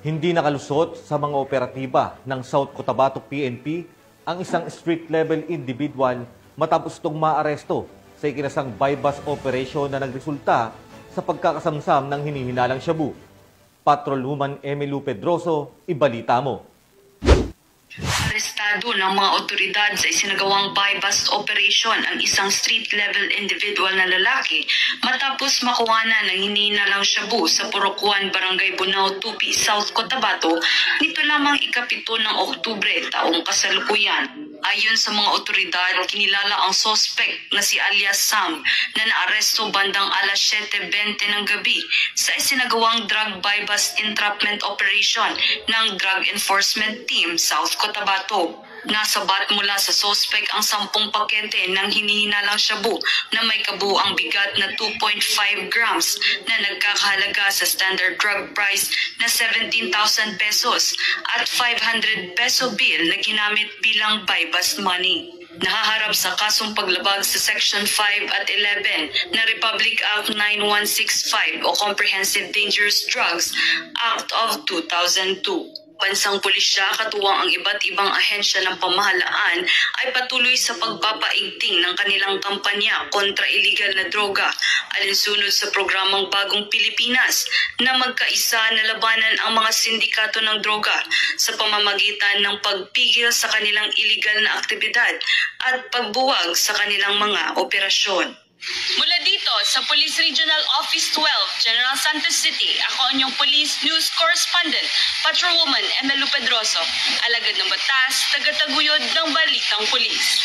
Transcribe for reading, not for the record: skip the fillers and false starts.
Hindi nakalusot sa mga operatiba ng South Cotabato PNP ang isang street-level individual matapos itong maaresto sa ikinasang buy-bust operation na nagresulta sa pagkakasamsam ng hinihinalang shabu. Patrolwoman Emelu Pedroso, ibalita mo. Arestado ng mga otoridad sa isinagawang buy-bust operation ang isang street-level individual na lalaki matapos makuhanan ng hinihinalang shabu sa Purok 1, Barangay Bunao, Tupi, South Cotabato nito lamang ika-7 ng Oktubre taong kasalukuyan. Ayon sa mga otoridad, kinilala ang suspect na si alias Sam na naaresto bandang alas 7:20 ng gabi sa isinagawang drug buy-bust entrapment operation ng Drug Enforcement Team South Cotabato. Nasabat mula sa suspect ang 10 pakete ng hinihinalang shabu na may kabuuang bigat na 2.5 grams na nagkakahalaga sa standard drug price na 17,000 pesos at 500 peso bill na ginamit bilang buy-bust money. Nahaharap sa kasong paglabag sa Section 5 at 11 na Republic Act 9165 o Comprehensive Dangerous Drugs Act of 2002. Bansang pulisya katuwang ang iba't ibang ahensya ng pamahalaan ay patuloy sa pagpapaigting ng kanilang kampanya kontra iligal na droga alinsunod sa programang Bagong Pilipinas na magkaisa na labanan ang mga sindikato ng droga sa pamamagitan ng pagpigil sa kanilang iligal na aktibidad at pagbuwag sa kanilang mga operasyon. Mula dito sa Police Regional Office 12, General Santos City, ako ang inyong Police News Correspondent, Patrolwoman Emelu Pedroso, alagad ng batas, tagataguyod ng Balitang Pulis.